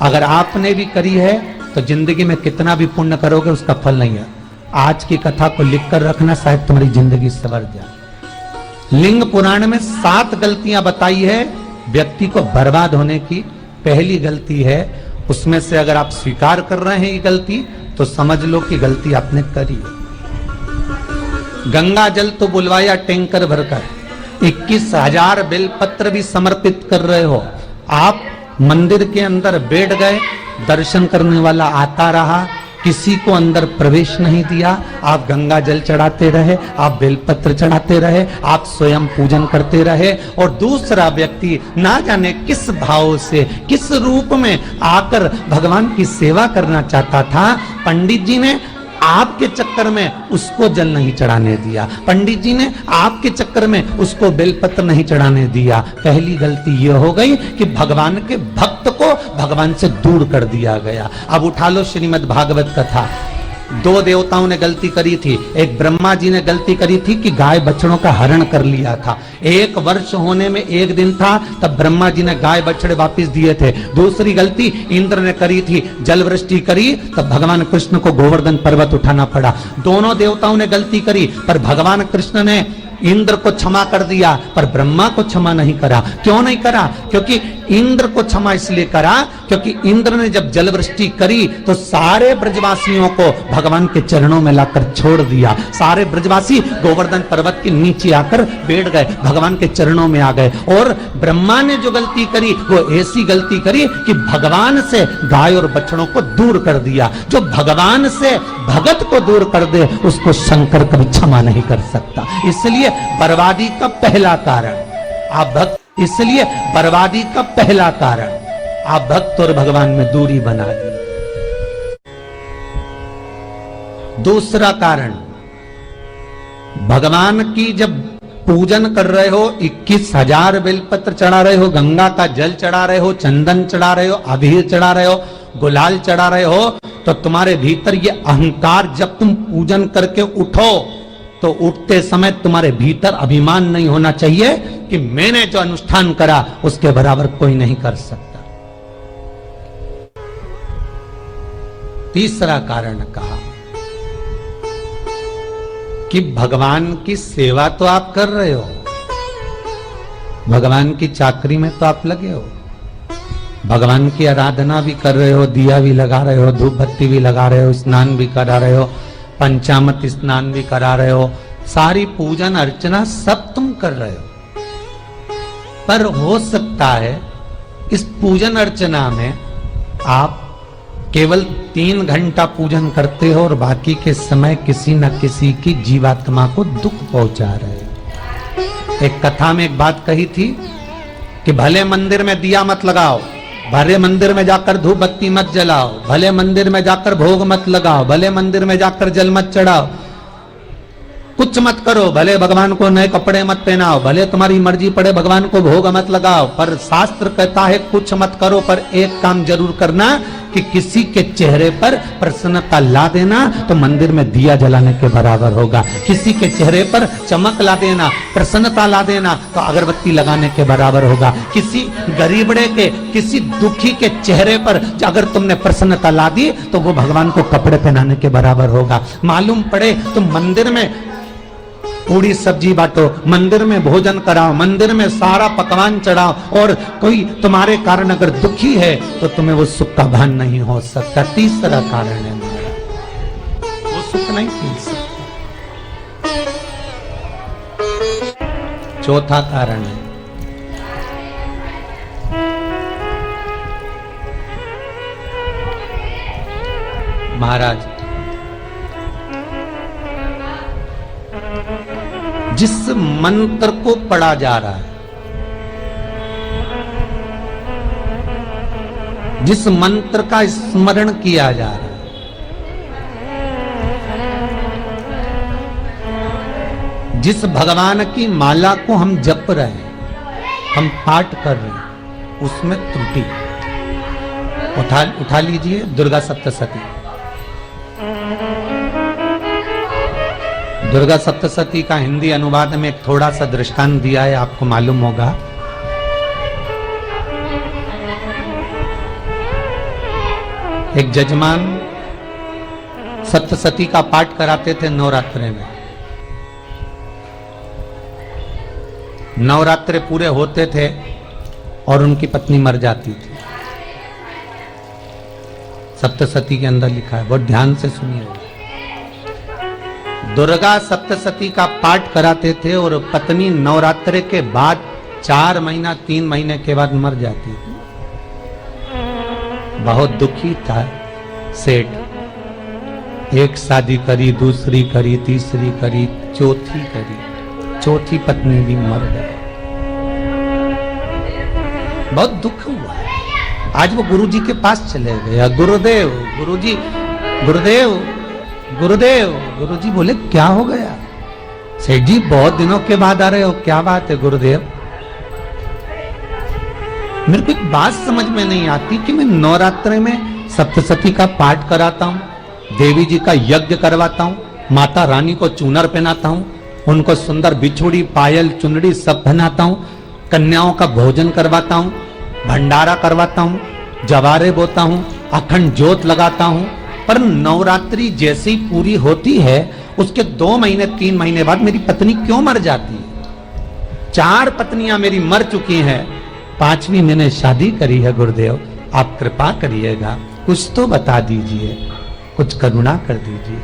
अगर आपने भी करी है तो जिंदगी में कितना भी पुण्य करोगे उसका फल नहीं है। आज की कथा को लिखकर रखना, शायद तुम्हारी जिंदगी सवर जाए। लिंग पुराण में 7 गलतियां बताई है व्यक्ति को बर्बाद होने की। पहली गलती है, उसमें से अगर आप स्वीकार कर रहे हैं ये गलती तो समझ लो कि गलती आपने करी है। गंगा जल तो बुलवाया टैंकर भरकर, 21,000 बेलपत्र भी समर्पित कर रहे हो। आप मंदिर के अंदर बैठ गए, दर्शन करने वाला आता रहा, किसी को अंदर प्रवेश नहीं दिया। आप गंगा जल चढ़ाते रहे, आप बेलपत्र चढ़ाते रहे, आप स्वयं पूजन करते रहे, और दूसरा व्यक्ति ना जाने किस भाव से, किस रूप में आकर भगवान की सेवा करना चाहता था। पंडित जी ने आपके चक्कर में उसको जल नहीं चढ़ाने दिया, पंडित जी ने आपके चक्कर में उसको बेलपत्र नहीं चढ़ाने दिया। पहली गलती यह हो गई कि भगवान के भक्त को भगवान से दूर कर दिया गया। अब उठा लो श्रीमद् भागवत कथा। 2 देवताओं ने गलती करी थी। एक ब्रह्मा जी ने गलती करी थी कि गाय बछड़ों का हरण कर लिया था। 1 वर्ष होने में 1 दिन था तब ब्रह्मा जी ने गाय बछड़े वापस दिए थे। दूसरी गलती इंद्र ने करी थी, जल वृष्टि करी तब भगवान कृष्ण को गोवर्धन पर्वत उठाना पड़ा। दोनों देवताओं ने गलती करी, पर भगवान कृष्ण ने इंद्र को क्षमा कर दिया पर ब्रह्मा को क्षमा नहीं करा। क्यों नहीं करा? क्योंकि इंद्र को क्षमा इसलिए करा क्योंकि इंद्र ने जब जलवृष्टि करी तो सारे ब्रजवासियों को भगवान के चरणों में लाकर छोड़ दिया। सारे ब्रजवासी गोवर्धन पर्वत के नीचे आकर बैठ गए, भगवान के चरणों में आ गए। और ब्रह्मा ने जो गलती करी वो ऐसी गलती करी कि भगवान से गाय और बछड़ों को दूर कर दिया। जो भगवान से भगत को दूर कर दे उसको शंकर कभी क्षमा नहीं कर सकता। इसलिए बर्बादी का पहला कारण आप भक्त, इसलिए बर्बादी का पहला कारण आप भक्त और भगवान में दूरी बना दी। दूसरा कारण, भगवान की जब पूजन कर रहे हो, 21,000 बेलपत्र चढ़ा रहे हो, गंगा का जल चढ़ा रहे हो, चंदन चढ़ा रहे हो, अबीर चढ़ा रहे हो, गुलाल चढ़ा रहे हो, तो तुम्हारे भीतर ये अहंकार, जब तुम पूजन करके उठो तो उठते समय तुम्हारे भीतर अभिमान नहीं होना चाहिए कि मैंने जो अनुष्ठान करा उसके बराबर कोई नहीं कर सकता। तीसरा कारण कहा कि भगवान की सेवा तो आप कर रहे हो, भगवान की चाकरी में तो आप लगे हो, भगवान की आराधना भी कर रहे हो, दिया भी लगा रहे हो, धूप बत्ती भी लगा रहे हो, स्नान भी करा रहे हो, पंचामृत स्नान भी करा रहे हो, सारी पूजन अर्चना सब तुम कर रहे हो। पर हो सकता है इस पूजन अर्चना में आप केवल 3 घंटा पूजन करते हो और बाकी के समय किसी न किसी की जीवात्मा को दुख पहुंचा रहे हो। एक कथा में एक बात कही थी कि भले मंदिर में दिया मत लगाओ, भले मंदिर में जाकर धूप बत्ती मत जलाओ, भले मंदिर में जाकर भोग मत लगाओ, भले मंदिर में जाकर जल मत चढ़ाओ, कुछ मत करो, भले भगवान को नए कपड़े मत पहनाओ, भले तुम्हारी मर्जी पड़े भगवान को भोग मत लगाओ, पर शास्त्र कहता है कुछ मत करो, पर एक काम जरूर करना कि किसी के चेहरे पर प्रसन्नता ला देना तो मंदिर में दिया जलाने के बराबर होगा। किसी के चेहरे पर चमक ला देना, प्रसन्नता ला देना तो अगरबत्ती लगाने के बराबर होगा। किसी गरीबड़े के, किसी दुखी के चेहरे पर अगर तुमने प्रसन्नता ला दी तो वो भगवान को कपड़े पहनाने के बराबर होगा। मालूम पड़े तुम मंदिर में पूरी सब्जी बांटो, मंदिर में भोजन कराओ, मंदिर में सारा पकवान चढ़ाओ, और कोई तुम्हारे कारण अगर दुखी है तो तुम्हें वो सुख का भान नहीं हो सकता। तीसरा कारण है वो सुख नहीं पी सकता। चौथा कारण है महाराज, जिस मंत्र को पढ़ा जा रहा है, जिस मंत्र का स्मरण किया जा रहा है, जिस भगवान की माला को हम जप रहे हैं, हम पाठ कर रहे हैं, उसमें त्रुटि उठा लीजिए। दुर्गा सप्तशती, दुर्गा सप्तशती का हिंदी अनुवाद में एक थोड़ा सा दृष्टांत दिया है, आपको मालूम होगा। एक जजमान सप्तशती का पाठ कराते थे नवरात्रे में। नवरात्रे पूरे होते थे और उनकी पत्नी मर जाती थी। सप्तशती के अंदर लिखा है, बहुत ध्यान से सुनिए। दुर्गा सप्तशती का पाठ कराते थे और पत्नी नवरात्रे के बाद 4 महीना 3 महीने के बाद मर जाती थी। बहुत दुखी था सेठ। एक शादी करी, दूसरी करी, तीसरी करी, चौथी करी, चौथी पत्नी भी मर गई। बहुत दुख हुआ। आज वो गुरुजी के पास चले गए। गुरुदेव, गुरुजी, गुरुदेव, गुरुदेव। गुरुजी बोले क्या हो गया? सेठ जी बहुत दिनों के बाद आ रहे हो, क्या बात है गुरुदेव? मेरे को एक बात समझ में नहीं आती कि मैं नवरात्रि में सप्तशती का पाठ कराता हूँ, देवी जी का यज्ञ करवाता हूँ, माता रानी को चूनर पहनाता हूँ, उनको सुंदर बिछुड़ी, पायल, चुनरी सब पहनाता हूँ, कन्याओं का भोजन करवाता हूँ, भंडारा करवाता हूँ, जवारे बोता हूँ, अखंड ज्योत लगाता हूँ, पर नवरात्रि जैसे ही पूरी होती है उसके 2 महीने 3 महीने बाद मेरी पत्नी क्यों मर जाती है? 4 पत्नियां मेरी मर चुकी हैं, 5वीं मैंने शादी करी है। गुरुदेव आप कृपा करिएगा, कुछ तो बता दीजिए, कुछ करुणा कर दीजिए।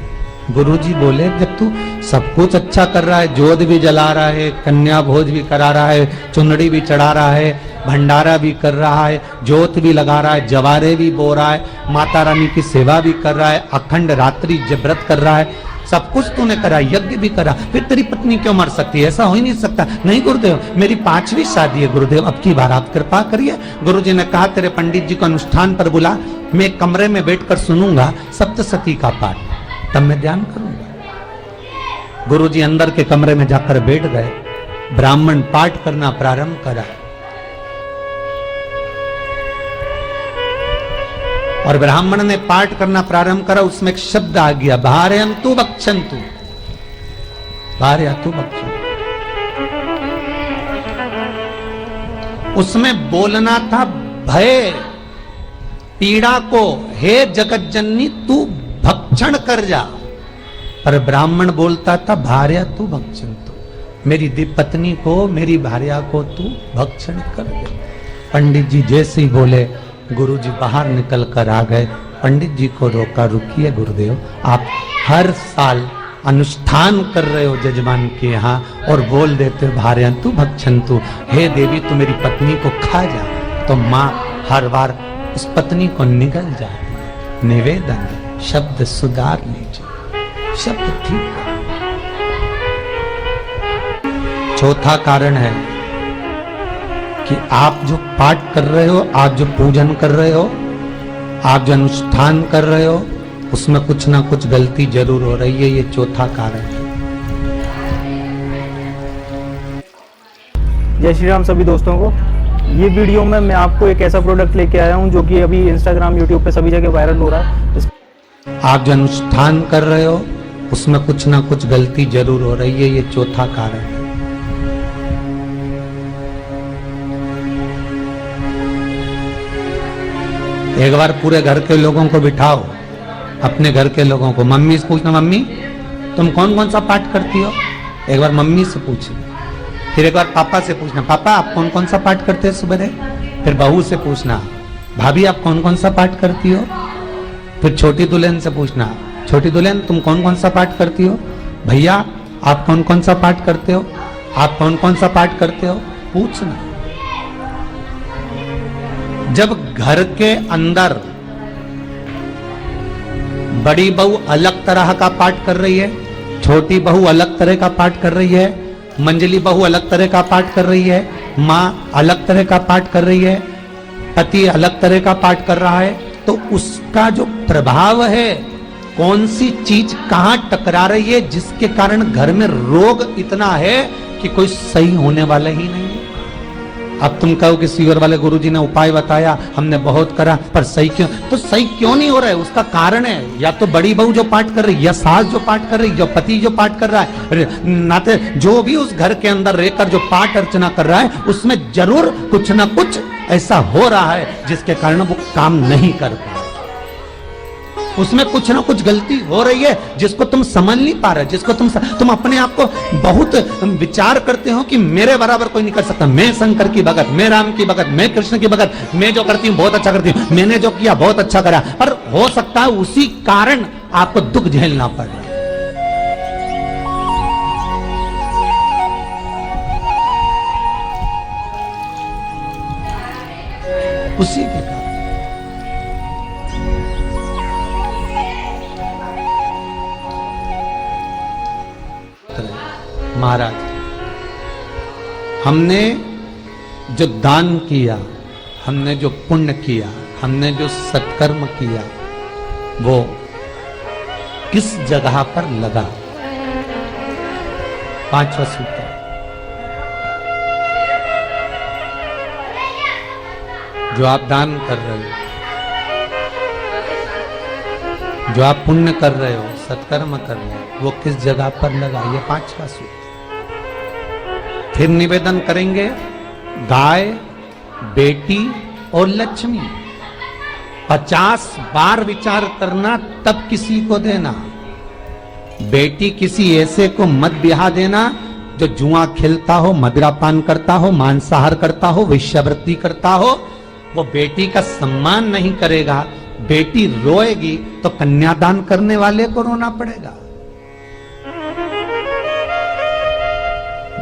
गुरुजी बोले जब तू सब कुछ अच्छा कर रहा है, जोत भी जला रहा है, कन्या भोज भी करा रहा है, चुनरी भी चढ़ा रहा है, भंडारा भी कर रहा है, जोत भी लगा रहा है, जवारे भी बो रहा है, माता रानी की सेवा भी कर रहा है, अखंड रात्रि व्रत कर रहा है, सब कुछ तूने करा, यज्ञ भी करा, फिर तेरी पत्नी क्यों मर सकती है? ऐसा हो ही नहीं सकता। नहीं गुरुदेव, मेरी 5वीं शादी है गुरुदेव, अब की बार आप कृपा करिए। गुरुजी ने कहा तेरे पंडित जी को अनुष्ठान पर बुला, मैं कमरे में बैठकर सुनूंगा सप्तशती का पाठ, तब मैं ध्यान करूंगा। गुरुजी अंदर के कमरे में जाकर बैठ गए, ब्राह्मण पाठ करना प्रारंभ करा और ब्राह्मण ने पाठ करना प्रारंभ करा। उसमें एक शब्द आ गया, भारयन्तु भक्षन्तु, भारयन्तु भक्षन्तु। उसमें बोलना था भय, पीड़ा को, हे जगत जननी तू भक्षण कर जा, पर ब्राह्मण बोलता था भार्यन्तु भक्षन्तु, मेरी पत्नी को, मेरी भार्या को तू भक्षण कर दे। पंडित जी जैसे ही बोले गुरुजी बाहर निकल कर आ गए। पंडित जी को रोका, रुकिए गुरुदेव, आप हर साल अनुष्ठान कर रहे हो जजमान के यहाँ और बोल देते हो भारयन्तु भक्षन्तु, हे देवी तू मेरी पत्नी को खा जा, तो माँ हर बार उस पत्नी को निगल जाती है। निवेदन, शब्द सुधार लीजिए, शब्द ठीक है। चौथा कारण है कि आप जो पाठ कर रहे हो, आप जो पूजन कर रहे हो, आप जो अनुष्ठान कर रहे हो, उसमें कुछ ना कुछ गलती जरूर हो रही है। ये चौथा कारण है। जय श्री राम सभी दोस्तों को। ये वीडियो में मैं आपको एक ऐसा प्रोडक्ट लेके आया हूं जो कि अभी इंस्टाग्राम, यूट्यूब पे सभी जगह वायरल हो रहा है। आप जो अनुष्ठान कर रहे हो उसमें कुछ ना कुछ गलती जरूर हो रही है। ये चौथा कारण है। एक बार पूरे घर के लोगों को बिठाओ, अपने घर के लोगों को, मम्मी से पूछना, मम्मी तुम कौन कौन सा पाठ करती हो? एक बार मम्मी से पूछना। फिर एक बार पापा से पूछना, पापा आप कौन कौन सा पाठ करते हो सुबह? फिर बहू से पूछना, भाभी आप कौन कौन सा पाठ करती हो? फिर छोटी दुल्हन से पूछना, छोटी दुल्हन तुम कौन कौन सा पाठ करती हो? भैया आप कौन कौन सा पाठ करते हो? आप कौन कौन सा पाठ करते हो? पूछना। जब घर के अंदर बड़ी बहू अलग तरह का पाठ कर रही है, छोटी बहू अलग तरह का पाठ कर रही है, मंजली बहू अलग तरह का पाठ कर रही है, माँ अलग तरह का पाठ कर रही है, पति अलग तरह का पाठ कर रहा है, तो उसका जो प्रभाव है, कौन सी चीज कहां टकरा रही है, जिसके कारण घर में रोग इतना है कि कोई सही होने वाला ही नहीं है। अब तुम कहो कि सीवर वाले गुरुजी ने उपाय बताया, हमने बहुत करा, पर सही क्यों? तो सही क्यों नहीं हो रहा है? उसका कारण है या तो बड़ी बहू जो पाठ कर रही है, या सास जो पाठ कर रही है, जो पति जो पाठ कर रहा है, नाते जो भी उस घर के अंदर रहकर जो पाठ अर्चना कर रहा है, उसमें जरूर कुछ ना कुछ ऐसा हो रहा है जिसके कारण वो काम नहीं कर पा रहा। उसमें कुछ ना कुछ गलती हो रही है जिसको तुम समझ नहीं पा रहे, जिसको तुम अपने आप को बहुत विचार करते हो कि मेरे बराबर कोई नहीं कर सकता, मैं शंकर की भगत, मैं राम की भगत, मैं कृष्ण की भगत, मैं जो करती हूँ बहुत अच्छा करती हूँ, मैंने जो किया बहुत अच्छा करा। पर हो सकता है उसी कारण आपको दुख झेलना पड़ रहा है, उसी के कारण। महाराज, हमने जो दान किया, हमने जो पुण्य किया, हमने जो सत्कर्म किया, वो किस जगह पर लगा? पांचवा सूत्र, जो आप दान कर रहे हो, जो आप पुण्य कर रहे हो, सत्कर्म कर रहे हो, वो किस जगह पर लगा? ये पांचवा सूत्र। फिर निवेदन करेंगे, गाय, बेटी और लक्ष्मी 50 बार विचार करना, तब किसी को देना। बेटी किसी ऐसे को मत ब्याह देना जो जुआ खेलता हो, मदिरापान करता हो, मांसाहार करता हो, वेश्यावृत्ति करता हो। वो बेटी का सम्मान नहीं करेगा, बेटी रोएगी तो कन्यादान करने वाले को रोना पड़ेगा।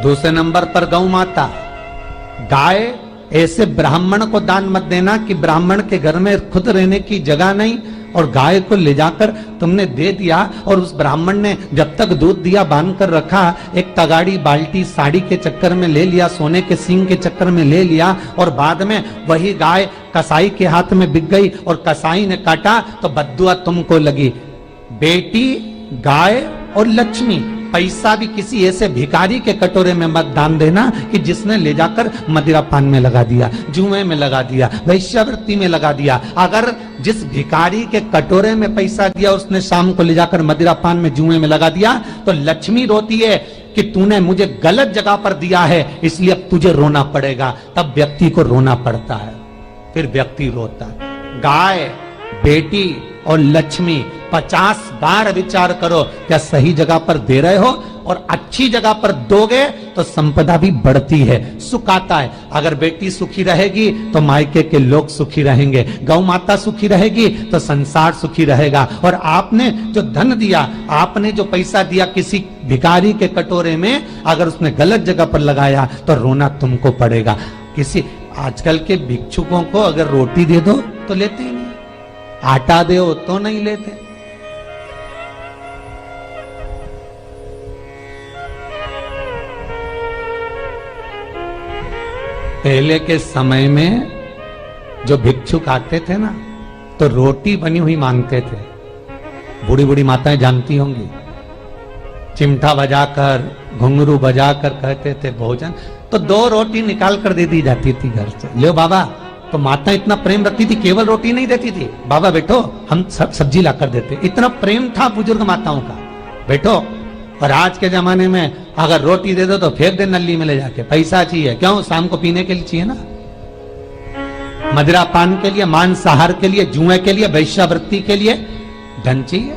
दूसरे नंबर पर गौ माता, गाय ऐसे ब्राह्मण को दान मत देना कि ब्राह्मण के घर में खुद रहने की जगह नहीं और गाय को ले जाकर तुमने दे दिया और उस ब्राह्मण ने जब तक दूध दिया बांध कर रखा, एक तगाड़ी बाल्टी साड़ी के चक्कर में ले लिया, सोने के सींग के चक्कर में ले लिया और बाद में वही गाय कसाई के हाथ में बिक गई और कसाई ने काटा तो बद्दुआ तुमको लगी। बेटी, गाय और लक्ष्मी, पैसा भी किसी ऐसे भिखारी के कटोरे में मत दान देना कि जिसने ले जाकर मदिरा पान में लगा दिया, जुए में लगा दिया, वैश्यावृत्ति में लगा दिया। अगर जिस भिखारी के कटोरे में पैसा दिया उसने शाम को ले जाकर मदिरा पान में, जुए में लगा दिया, तो लक्ष्मी रोती है कि तूने मुझे गलत जगह पर दिया है, इसलिए अब तुझे रोना पड़ेगा। तब व्यक्ति को रोना पड़ता है, फिर व्यक्ति रोता है। गाय, बेटी और लक्ष्मी 50 बार विचार करो, क्या सही जगह पर दे रहे हो? और अच्छी जगह पर दोगे तो संपदा भी बढ़ती है, सुख आता है। अगर बेटी सुखी रहेगी तो मायके के लोग सुखी रहेंगे, गौ माता सुखी रहेगी तो संसार सुखी रहेगा। और आपने जो धन दिया, आपने जो पैसा दिया किसी भिखारी के कटोरे में, अगर उसने गलत जगह पर लगाया तो रोना तुमको पड़ेगा। किसी आजकल के भिक्षुकों को अगर रोटी दे दो तो लेते ही नहीं, आटा दो तो नहीं लेते। पहले के समय में जो भिक्षुक आते थे ना, तो रोटी बनी हुई मांगते थे। बूढ़ी बूढ़ी माताएं जानती होंगी, चिमटा बजाकर, घुंघरू बजाकर कहते थे भोजन, तो 2 रोटी निकाल कर दे दी जाती थी घर से। लो बाबा, तो माता इतना प्रेम रखती थी, केवल रोटी नहीं देती थी, बाबा बैठो हम सब सब्जी ला कर देते। इतना प्रेम था बुजुर्ग माताओं का, बैठो। और आज के जमाने में अगर रोटी दे दो तो फेंक दे नली में ले जाके, पैसा चाहिए। क्यों? शाम को पीने के लिए चाहिए ना, मदिरा पान के लिए, मांसाहार के लिए, जुए के लिए, वैश्यावृत्ति के लिए धन चाहिए।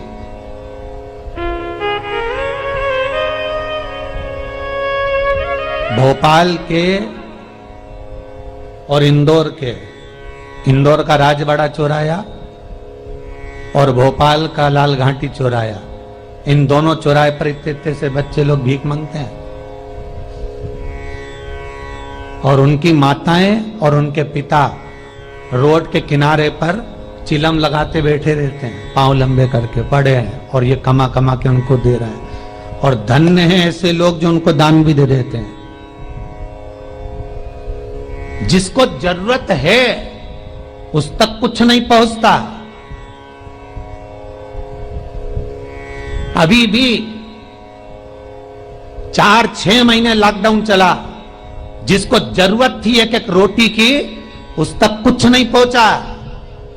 भोपाल के और इंदौर का राजवाड़ा चौराया और भोपाल का लाल घाटी चौराया, इन दोनों चौराहे पर इतने से बच्चे लोग भीख मांगते हैं और उनकी माताएं और उनके पिता रोड के किनारे पर चिलम लगाते बैठे रहते हैं, पांव लंबे करके पड़े हैं और ये कमा कमा के उनको दे रहे हैं। और धन्य हैं ऐसे लोग जो उनको दान भी दे देते हैं। जिसको जरूरत है उस तक कुछ नहीं पहुंचता। अभी भी 4-6 महीने लॉकडाउन चला, जिसको जरूरत थी एक रोटी की उस तक कुछ नहीं पहुंचा,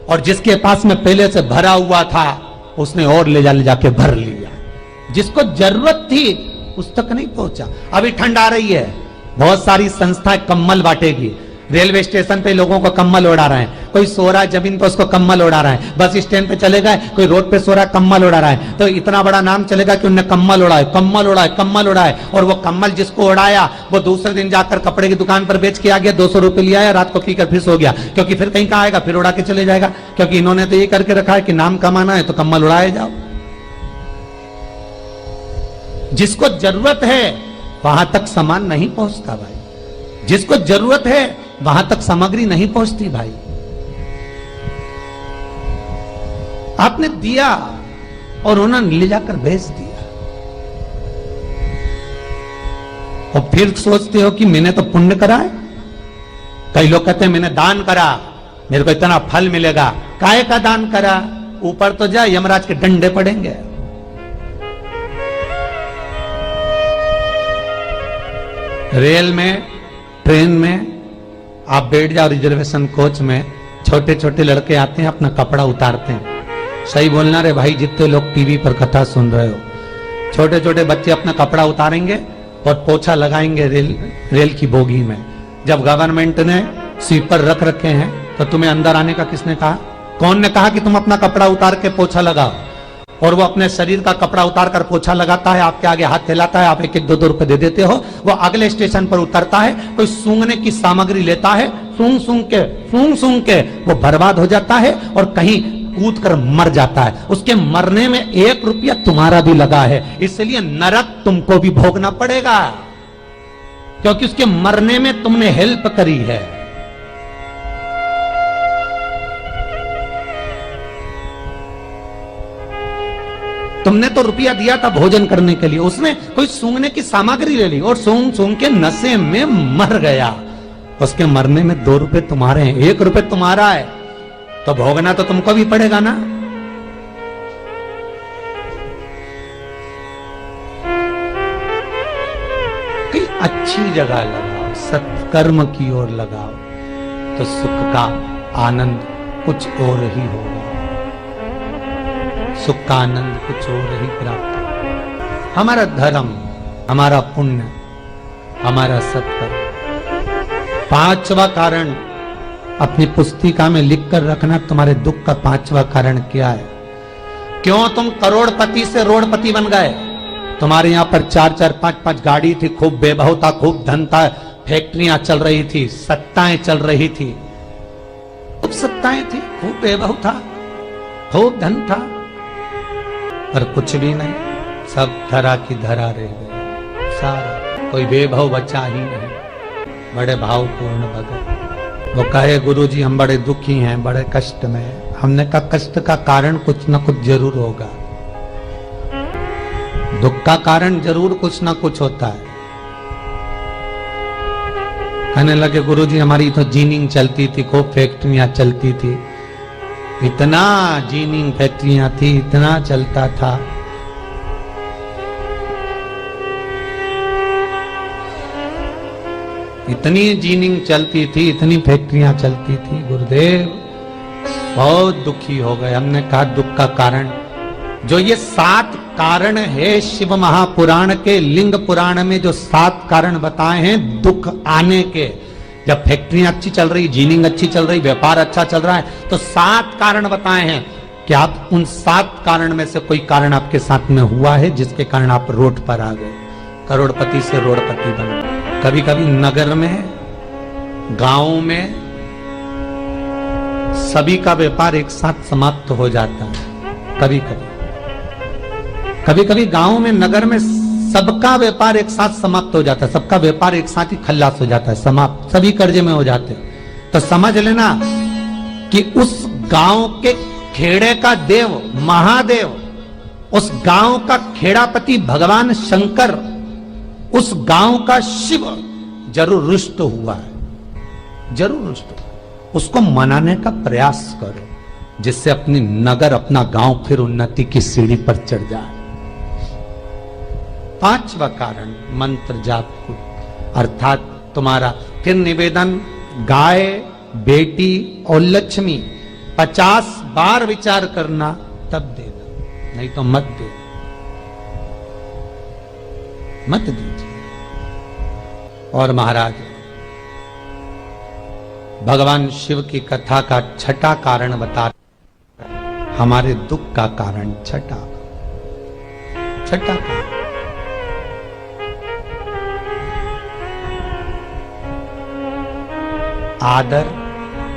और जिसके पास में पहले से भरा हुआ था उसने और ले जाके भर लिया। जिसको जरूरत थी उस तक नहीं पहुंचा। अभी ठंड आ रही है, बहुत सारी संस्थाएं कंबल बांटेगी, रेलवे स्टेशन पे लोगों को कंबल ओढ़ा रहे हैं, कोई सो रहा है जमीन पर, उसको कम्बल उड़ा रहा है। बस स्टैंड पे चले गए, कोई रोड पे सो रहा है, कम्बल उड़ा रहा है, तो इतना बड़ा नाम चलेगा कि उन्होंने कम्बल उड़ाए, कम्बल उड़ाए, कम्बल उड़ाए। और वो कम्बल जिसको उड़ाया वो दूसरे दिन जाकर कपड़े की दुकान पर बेच के आ गया, 200 रुपए लिया है, रात को पीकर फिर सो गया, क्योंकि फिर कहीं का आएगा, फिर उड़ा के चले जाएगा। क्योंकि इन्होंने तो ये करके रखा है कि नाम कमाना है तो कम्बल उड़ाए जाओ। जिसको जरूरत है वहां तक सामान नहीं पहुंचता भाई, जिसको जरूरत है वहां तक सामग्री नहीं पहुंचती भाई। आपने दिया और उन्होंने ले जाकर बेच दिया, और फिर सोचते हो कि मैंने तो पुण्य करा है। कई लोग कहते हैं मैंने दान करा, मेरे को इतना फल मिलेगा। काहे का दान करा? ऊपर तो जा, यमराज के डंडे पड़ेंगे। रेल में, ट्रेन में आप बैठ जाओ, रिजर्वेशन कोच में, छोटे छोटे लड़के आते हैं, अपना कपड़ा उतारते हैं। सही बोलना रे भाई, जितने लोग टीवी पर कथा सुन रहे हो, छोटे छोटे बच्चे अपना कपड़ा उतारेंगे और पोछा लगाएंगे रेल की बोगी में। जब गवर्नमेंट ने स्वीपर रख रखे हैं तो तुम्हें अंदर आने का किसने कहा? कौन ने कहा कि तुम अपना कपड़ा उतार के पोछा लगाओ? और वो अपने शरीर का कपड़ा उतार कर पोछा लगाता है, आपके आगे हाथ फैलाता है, आप 1-1, 2-2 रुपए दे देते हो। वो अगले स्टेशन पर उतरता है, कोई सूंघने की सामग्री लेता है, सूंघ सूंघ के वो बर्बाद हो जाता है और कहीं कूद कर मर जाता है। उसके मरने में 1 रुपया तुम्हारा भी लगा है, इसलिए नरक तुमको भी भोगना पड़ेगा, क्योंकि उसके मरने में तुमने हेल्प करी है। तुमने तो रुपया दिया था भोजन करने के लिए, उसने कोई सूंघने की सामग्री ले ली और सूंघ सूंघ के नशे में मर गया। उसके मरने में 2 रुपए तुम्हारे हैं, 1 रुपए तुम्हारा है, तो भोगना तो तुमको भी पड़ेगा ना। कहीं अच्छी जगह लगाओ, सत्कर्म की ओर लगाओ, तो सुख का आनंद कुछ और ही होगा, सुख का आनंद कुछ और ही प्राप्त होगा। हमारा धर्म, हमारा पुण्य, हमारा सत्कर्म। 5वां कारण अपनी पुस्तिका में लिखकर रखना, तुम्हारे दुख का 5वां कारण क्या है? क्यों तुम करोड़पति से रोड़पति बन गए? तुम्हारे यहां पर 4-4, 5-5 गाड़ी थी, खूब वैभव था, खूब धन था, फैक्ट्रियां चल रही थी, सत्ताएं चल रही थी, खूब सत्ताएं थी, खूब वैभव था, खूब धन था, पर कुछ भी नहीं, सब धरा की धरा रह गए। सारा कोई वैभव बचा ही नहीं। बड़े भावपूर्ण भगत वो कहे, गुरुजी हम बड़े दुखी हैं, बड़े कष्ट में। हमने कहा कष्ट का कारण कुछ ना कुछ जरूर होगा, दुख का कारण जरूर कुछ ना कुछ होता है। कहने लगे गुरुजी हमारी तो जीनिंग चलती थी, खूब फैक्ट्रियां चलती थी, इतना जीनिंग फैक्ट्रियां थी, इतना चलता था, इतनी जीनिंग चलती थी, इतनी फैक्ट्रियां चलती थी, गुरुदेव बहुत दुखी हो गए। हमने कहा दुख का कारण, जो ये 7 कारण है शिव महापुराण के, लिंग पुराण में जो 7 कारण बताए हैं दुख आने के, जब फैक्ट्रियां अच्छी चल रही, जीनिंग अच्छी चल रही, व्यापार अच्छा चल रहा है, तो 7 कारण बताए हैं कि आप उन 7 कारण में से कोई कारण आपके साथ में हुआ है जिसके कारण आप रोड पर आ गए, करोड़पति से रोडपति बन गए। कभी कभी नगर में, गांव में सभी का व्यापार एक साथ समाप्त हो जाता है। कभी कभी गांव में, नगर में सबका व्यापार एक साथ समाप्त हो जाता है, सबका व्यापार एक साथ ही खल्लास हो जाता है, समाप्त, सभी कर्जे में हो जाते हैं। तो समझ लेना कि उस गांव के खेड़े का देव महादेव, उस गांव का खेड़ापति भगवान शंकर, उस गांव का शिव जरूर रुष्ट हुआ है, जरूर रुष्ट हुआ। उसको मनाने का प्रयास करो, जिससे अपनी नगर, अपना गांव फिर उन्नति की सीढ़ी पर चढ़ जाए। 5वां कारण मंत्र जाप को, अर्थात तुम्हारा फिर निवेदन, गाय, बेटी और लक्ष्मी 50 बार विचार करना, तब देना, नहीं तो मत देना, मत दीजिए। और महाराज भगवान शिव की कथा का छठा कारण बता, हमारे दुख का कारण छठा कारण। आदर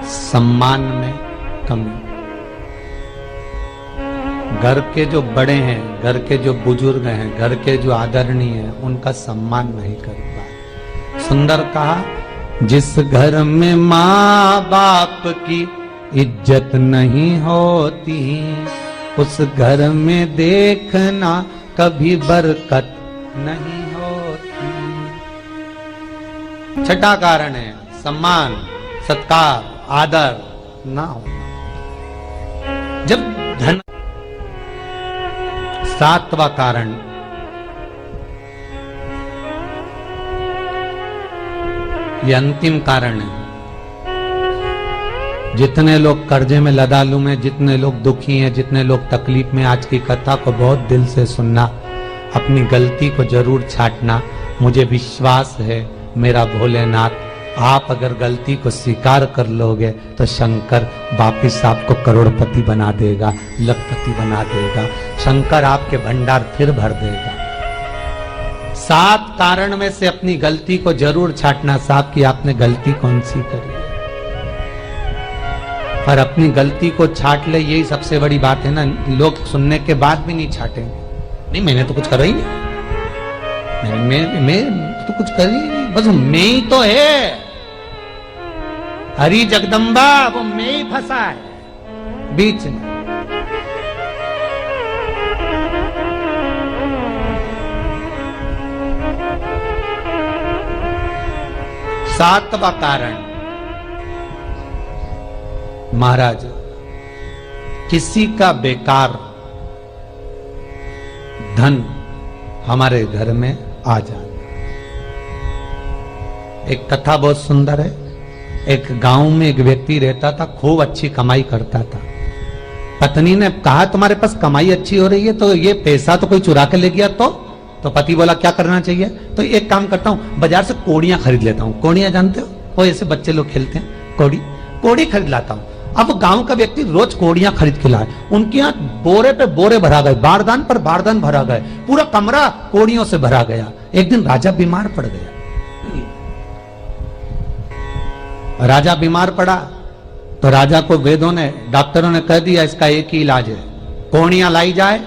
सम्मान में कमी। घर के जो बड़े हैं, घर के जो बुजुर्ग हैं, घर के जो आदरणीय हैं, उनका सम्मान नहीं कर पाए। सुंदर कहा, जिस घर में माँ बाप की इज्जत नहीं होती, उस घर में देखना कभी बरकत नहीं होती। छठा कारण है सम्मान, सत्कार, आदर ना होना। जब धन। सातवां कारण, ये अंतिम कारण है। जितने लोग कर्जे में, लदालू में, जितने लोग दुखी हैं, जितने लोग तकलीफ में, आज की कथा को बहुत दिल से सुनना, अपनी गलती को जरूर छांटना। मुझे विश्वास है मेरा भोलेनाथ, आप अगर गलती को स्वीकार कर लोगे तो शंकर वापिस आपको करोड़पति बना देगा, लखपति बना देगा। शंकर आपके भंडार फिर भर देगा। 7 कारण में से अपनी गलती को जरूर छांटना साहब कि आपने गलती कौन सी करी। पर अपनी गलती को छांट ले, यही सबसे बड़ी बात है ना। लोग सुनने के बाद भी नहीं छाटेंगे। नहीं, मैंने तो कुछ करा ही नहीं, मैं तो कुछ कर ही नहीं, बस मैं ही तो है। हरी जगदम्बा, वो मैं ही फंसा है बीच में। सातवां कारण, महाराज, किसी का बेकार धन हमारे घर में आ जाना। एक कथा बहुत सुंदर है। एक गांव में एक व्यक्ति रहता था, खूब अच्छी कमाई करता था। पत्नी ने कहा, तुम्हारे पास कमाई अच्छी हो रही है तो ये पैसा तो कोई चुरा के ले गया तो पति बोला, क्या करना चाहिए? तो एक काम करता हूं, बाजार से कोड़ियां खरीद लेता हूं। कोड़ियां जानते हो? वो ऐसे बच्चे लोग खेलते हैं, कोड़ी खरीद लाता हूं। अब गांव का व्यक्ति रोज कोड़ियां खरीद के लाए। उनके यहाँ बोरे पे बोरे भरा गए, बारदान पर बारदान भरा गए, पूरा कमरा कोड़ियों से भरा गया। एक दिन राजा बीमार पड़ गया। राजा बीमार पड़ा तो राजा को वेदों ने, डॉक्टरों ने कह दिया, इसका एक ही इलाज है, कोड़ियां लाई जाए,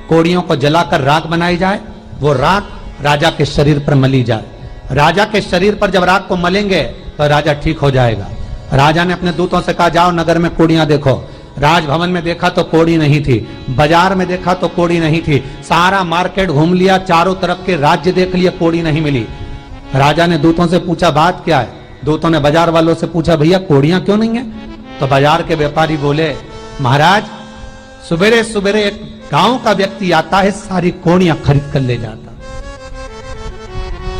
कोड़ियों को जलाकर राख बनाई जाए, वो राख राजा के शरीर पर मली जाए। राजा के शरीर पर जब राख को मलेंगे तो राजा ठीक हो जाएगा। राजा ने अपने दूतों से कहा, जाओ नगर में कोड़ियां देखो। राजभवन में देखा तो कोड़ी नहीं थी, बाजार में देखा तो कोड़ी नहीं थी, सारा मार्केट घूम लिया, चारों तरफ के राज्य देख लिया, कोड़ी नहीं मिली। राजा ने दूतों से पूछा, बात क्या है? दूतों ने बाजार वालों से पूछा, भैया कोड़ियां क्यों नहीं है? तो बाजार के व्यापारी बोले, महाराज सुबेरे सुबेरे एक गांव का व्यक्ति आता है, सारी कोड़ियां खरीद कर ले जाता।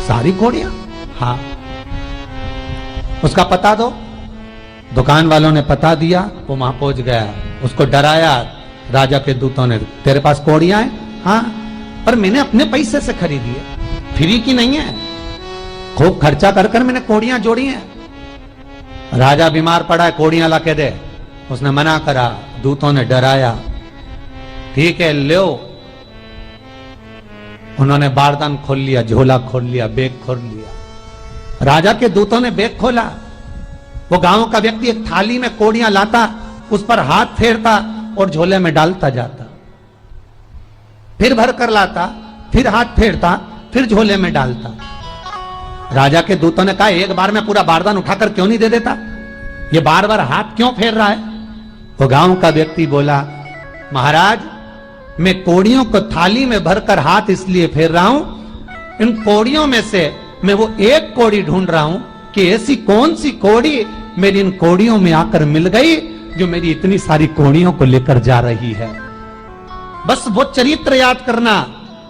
सारी कोड़ियां? हाँ। उसका पता दो। दुकान वालों ने पता दिया, वो वहां पहुंच गया, उसको डराया। राजा के दूतों ने, तेरे पास कोड़ियां हैं? हाँ, पर मैंने अपने पैसे से खरीदी है, फ्री की नहीं है, खूब खर्चा कर कर मैंने कोड़ियां जोड़ी हैं। राजा बीमार पड़ा है, कोड़ियां ला के दे। उसने मना करा, दूतों ने डराया, ठीक है लो। उन्होंने बारदान खोल लिया, झोला खोल लिया, बैग खोल लिया। राजा के दूतों ने बैग खोला। वो गांव का व्यक्ति एक थाली में कोड़ियां लाता, उस पर हाथ फेरता और झोले में डालता जाता, फिर भर कर लाता, फिर हाथ फेरता, फिर झोले में डालता। राजा के दूतों ने कहा, एक बार में पूरा बारदान उठाकर क्यों नहीं दे देता? ये बार बार हाथ क्यों फेर रहा है? वो गांव का व्यक्ति बोला, महाराज मैं कोड़ियों को थाली में भरकर हाथ इसलिए फेर रहा हूं, इन कोड़ियों में से मैं वो एक कोड़ी ढूंढ रहा हूं कि ऐसी कौन सी कोड़ी मेरी इन कोड़ियों में आकर मिल गई जो मेरी इतनी सारी कोड़ियों को लेकर जा रही है। बस वो चरित्र याद करना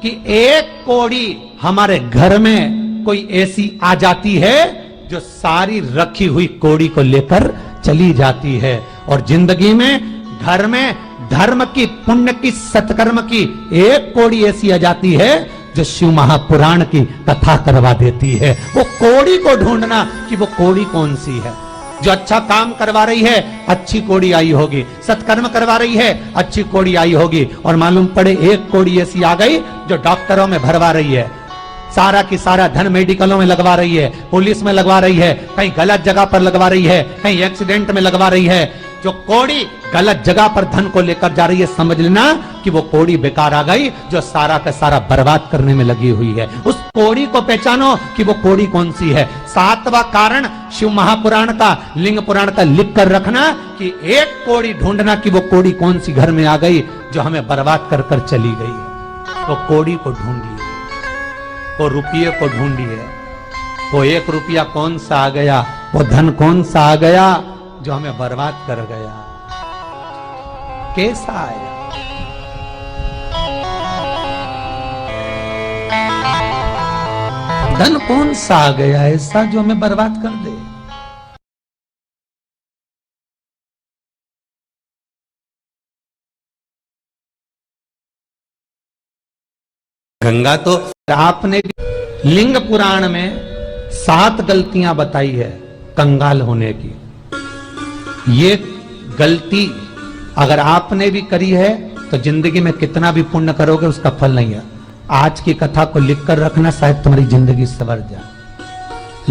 कि एक कोड़ी हमारे घर में कोई ऐसी आ जाती है जो सारी रखी हुई कोड़ी को लेकर चली जाती है। और जिंदगी में, घर में धर्म की, पुण्य की, सत्कर्म की एक कोड़ी ऐसी आ जाती है जो शिव महापुराण की कथा करवा देती है। वो कोड़ी को ढूंढना कि वो कोड़ी कौन सी है। जो अच्छा काम करवा रही है अच्छी कोड़ी आई होगी, सत्कर्म करवा रही है अच्छी कोड़ी आई होगी। और मालूम पड़े एक कोड़ी ऐसी आ गई जो डॉक्टरों में भरवा रही है, सारा की सारा धन मेडिकलों में लगवा रही है, पुलिस में लगवा रही है, कहीं गलत जगह पर लगवा रही है, कहीं एक्सीडेंट में लगवा रही है। जो कोड़ी गलत जगह पर धन को लेकर जा रही है, समझ लेना कि वो कोड़ी बेकार आ गई जो सारा का सारा बर्बाद करने में लगी हुई है। उस कोड़ी को पहचानो कि वो कोड़ी कौन सी है। 7वां कारण शिव महापुराण का, लिंग पुराण का लिख कर रखना कि एक कोड़ी ढूंढना कि वो कोड़ी कौन सी घर में आ गई जो हमें बर्बाद कर कर चली गई है। तो कोड़ी को ढूंढिए, वो रुपये को ढूंढिए, वो 1 रुपया कौन सा आ गया, वो धन कौन सा आ गया जो हमें बर्बाद कर गया, कैसा आया। धन कौन सा आ गया ऐसा जो हमें बर्बाद कर दे। गंगा तो आपने लिंग पुराण में 7 गलतियां बताई है कंगाल होने की। ये गलती अगर आपने भी करी है तो जिंदगी में कितना भी पुण्य करोगे उसका फल नहीं है। आज की कथा को लिखकर रखना, शायद तुम्हारी जिंदगी संवर जाए।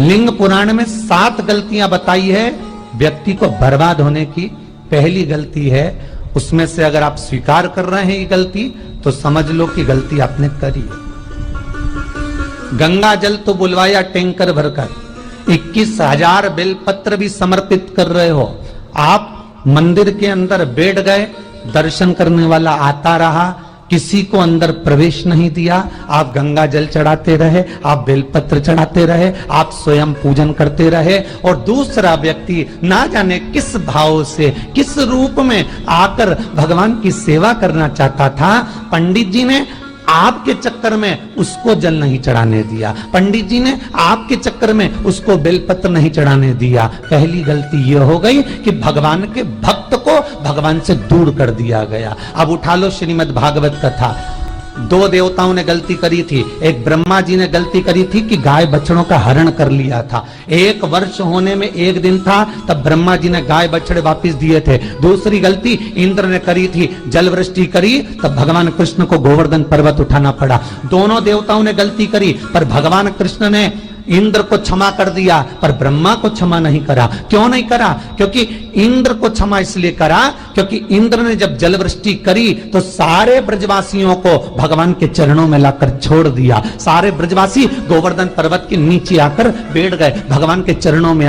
लिंग पुराण में 7 गलतियां बताई है व्यक्ति को बर्बाद होने की। पहली गलती है, उसमें से अगर आप स्वीकार कर रहे हैं ये गलती तो समझ लो कि गलती आपने करी है। गंगा जल तो बुलवाया टैंकर भरकर, 21,000 बेलपत्र भी समर्पित कर रहे हो, आप मंदिर के अंदर बैठ गए, दर्शन करने वाला आता रहा, किसी को अंदर प्रवेश नहीं दिया, आप गंगा जल चढ़ाते रहे, आप बेलपत्र चढ़ाते रहे, आप स्वयं पूजन करते रहे, और दूसरा व्यक्ति ना जाने किस भाव से, किस रूप में आकर भगवान की सेवा करना चाहता था। पंडित जी ने आपके चक्कर में उसको जल नहीं चढ़ाने दिया, पंडित जी ने आपके चक्कर में उसको बेलपत्र नहीं चढ़ाने दिया। पहली गलती यह हो गई कि भगवान के भक्त को भगवान से दूर कर दिया गया। अब उठा लो श्रीमद् भागवत कथा। 2 देवताओं ने गलती करी थी। एक ब्रह्मा जी ने गलती करी थी कि गाय बछड़ों का हरण कर लिया था। 1 वर्ष होने में 1 दिन था तब ब्रह्मा जी ने गाय बछड़े वापस दिए थे। दूसरी गलती इंद्र ने करी थी, जल वृष्टि करी तब भगवान कृष्ण को गोवर्धन पर्वत उठाना पड़ा। दोनों देवताओं ने गलती करी पर भगवान कृष्ण ने इंद्र को क्षमा कर दिया पर ब्रह्मा को क्षमा नहीं करा। क्यों नहीं करा? क्योंकि इंद्र को क्षमा इसलिए करा क्योंकि इंद्र ने जब जल वृष्टि करी तो सारे ब्रजवासियों को भगवान के चरणों में लाकर छोड़ दिया। सारे ब्रजवासी गोवर्धन पर्वत के नीचे आकर बैठ गए, भगवान के चरणों में